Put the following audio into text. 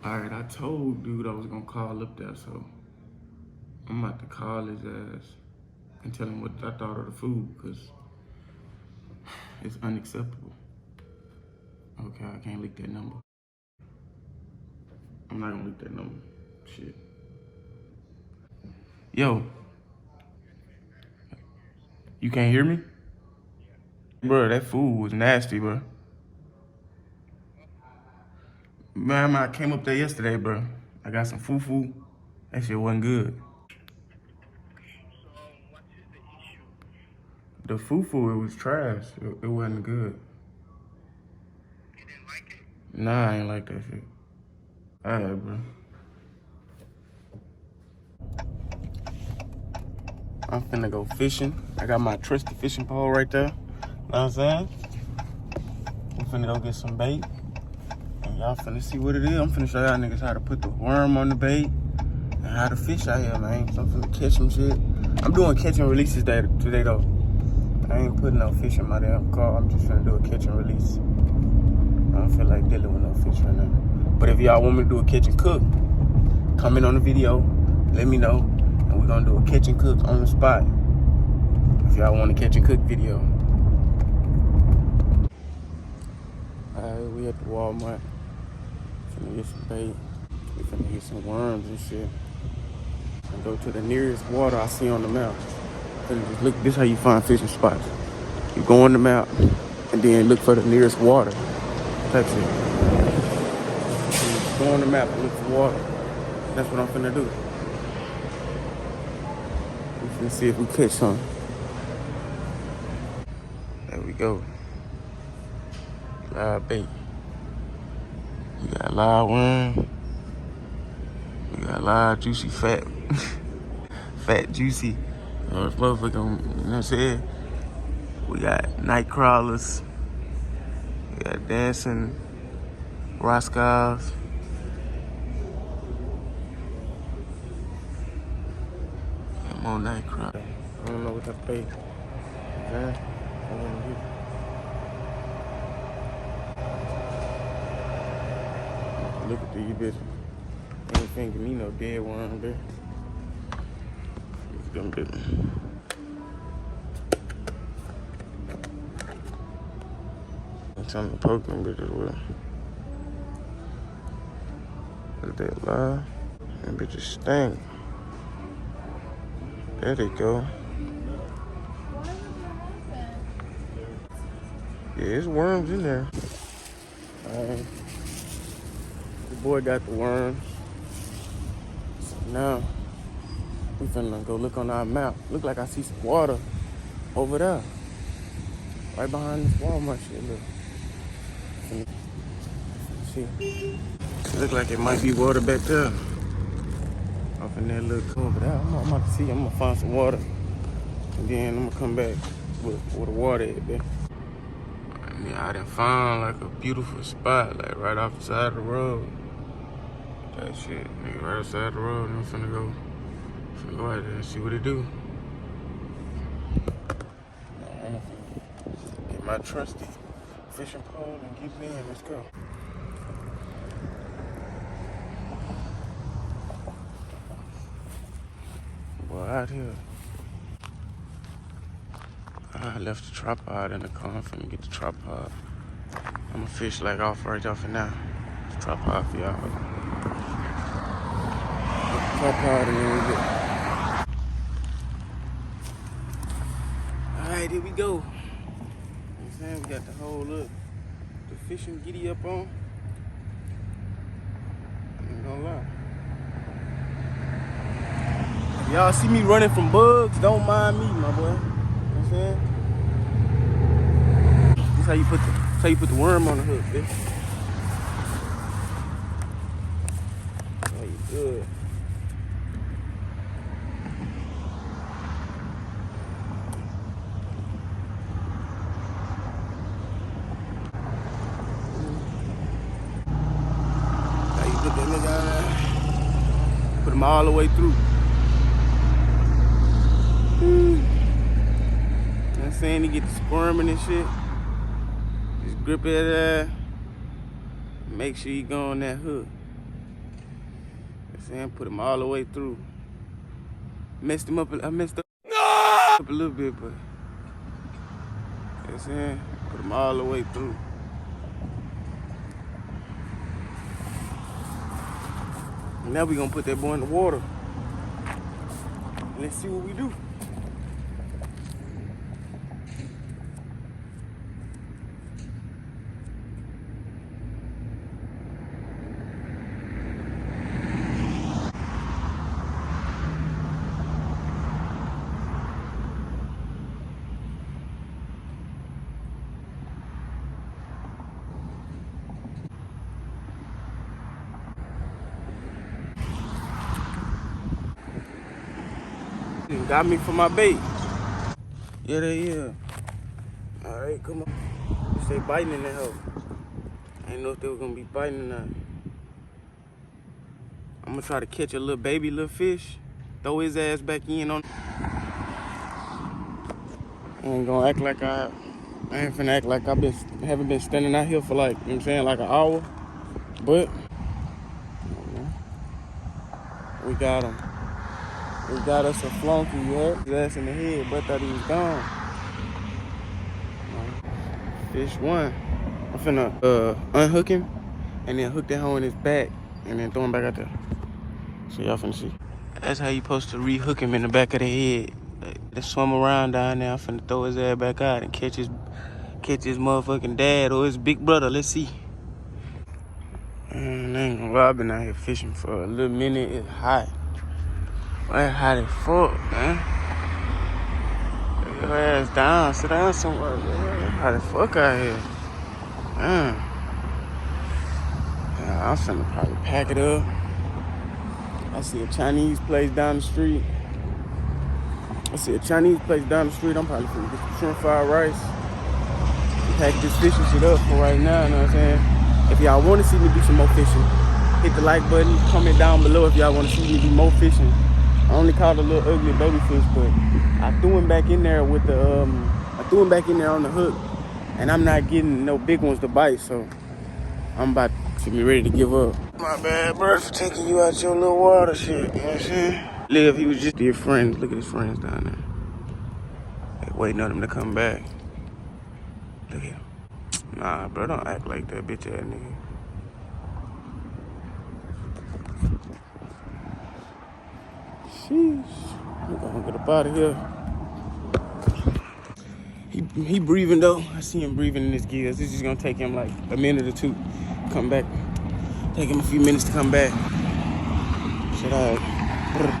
Alright, I told dude I was gonna call up there, so I'm about to call his ass and tell him what I thought of the food, because it's unacceptable. Okay, I can't leak that number. I'm not gonna leak that number. Shit. Yo, you can't hear me? Bro, that food was nasty, bro. Man, I came up there yesterday, bro. I got some fufu. That shit wasn't good. The fufu, it was trash. It wasn't good. Nah, I ain't like that shit. Alright, bro. I'm finna go fishing. I got my trusty fishing pole right there. Know what I'm saying? I'm finna go get some bait. And y'all finna see what it is. I'm finna show y'all niggas how to put the worm on the bait and how to fish out here, man. So I'm finna catch some shit. I'm doing catch and releases today though. I ain't putting no fish in my damn car. I'm just finna do a catch and release. I don't feel like dealing with no fish right now. But if y'all want me to do a catch and cook, comment on the video, let me know, and we're gonna do a catch and cook on the spot. If y'all want a catch and cook video. Alright, we at the Walmart. Finna get some bait. We finna get some worms and shit. And go to the nearest water I see on the map. Finna just look, this is how you find fishing spots. You go on the map and then look for the nearest water. Type shit. You go on the map and look for water. That's what I'm finna do. We finna see if we catch some. There we go. Live bait. We got live worm. We got live juicy fat. Fat juicy. Motherfucker, you know what I'm saying? We got night crawlers. We got dancing Roscoe's. And more night crawlers. I don't know what that bait. Okay? Look at these bitches. Ain't finna me no dead worm there. Look at them bitches. I'm trying to poke them bitches with. Look at that live. Them bitches stink. There they go. Yeah, there's worms in there. Alright. The boy got the worms. So now, we finna go look on our map. Look like I see some water over there. Right behind this Walmart shit, look. See. It look like it might be water back there. Off in that little cove over there. I'm about to see. I'm gonna find some water. And then I'm gonna come back with the water at there. Yeah, I done found like a beautiful spot, like right off the side of the road. That shit, nigga, right off the side of the road. And I'm finna go out there and see what it do. Get my trusty fishing pole and get it in. Let's go. Boy, out here. I left the tripod in the car. I'm finna get the tripod. I'ma fish like right off of now. The tripod for y'all. Tripod and then we get. Alright, here we go. You know what I'm saying? We got the whole look. The fishing giddy up on. I ain't gonna lie. If y'all see me running from bugs, don't mind me, my boy. You know what I'm saying? This how you put the worm on the hook, bitch. Oh, you good. How you put that nigga on there? Put him all the way through. You know what I'm saying? He get the squirming and shit. Just grip it. Make sure you go on that hook. saying, put him all the way through. Messed him up. I messed up a little bit, but you know what I'm saying, put him all the way through. And now we gonna put that boy in the water. Let's see what we do. Got me for my bait. Yeah, they is. All right, come on. They biting in that hole. I didn't know if they were gonna be biting or not. I'm gonna try to catch a little baby, little fish. Throw his ass back in on. I ain't gonna act like I ain't finna act like haven't been standing out here for like, you know what I'm saying, like an hour. But we got him. We got us a flunky, you heard? His ass in the head, but thought he was gone. Fish one. I'm finna unhook him and then hook that hoe in his back and then throw him back out there. So y'all finna see. That's how you supposed to re-hook him in the back of the head. Let's swim around down there. I'm finna throw his ass back out and catch his motherfucking dad or his big brother. Let's see. I ain't gonna lie, I've been out here fishing for a little minute. It's hot. Why it's hot as fuck, man? Lay your ass down. Sit down somewhere, man. It's hot as fuck out here. Man. Yeah, I'm finna probably pack it up. I see a Chinese place down the street. I'm probably finna get some shrimp fried rice. Pack this fishing shit up for right now, you know what I'm saying? If y'all want to see me do some more fishing, hit the like button, comment down below if y'all want to see me do more fishing. I only caught a little ugly baby fish, but I threw him back in there with the, I threw him back in there on the hook, and I'm not getting no big ones to bite, so I'm about to be ready to give up. My bad, bro, for taking you out your little water shit, you know what I'm saying? Liv, he was just dear friends. Look at his friends down there. They waiting on him to come back. Look at him. Nah, bro, don't act like that bitch ass nigga. Sheesh. I'm gonna get up out of here. He breathing though. I see him breathing in his gears. This is gonna take him like a minute or two. Come back. Take him a few minutes to come back. Shit, all right.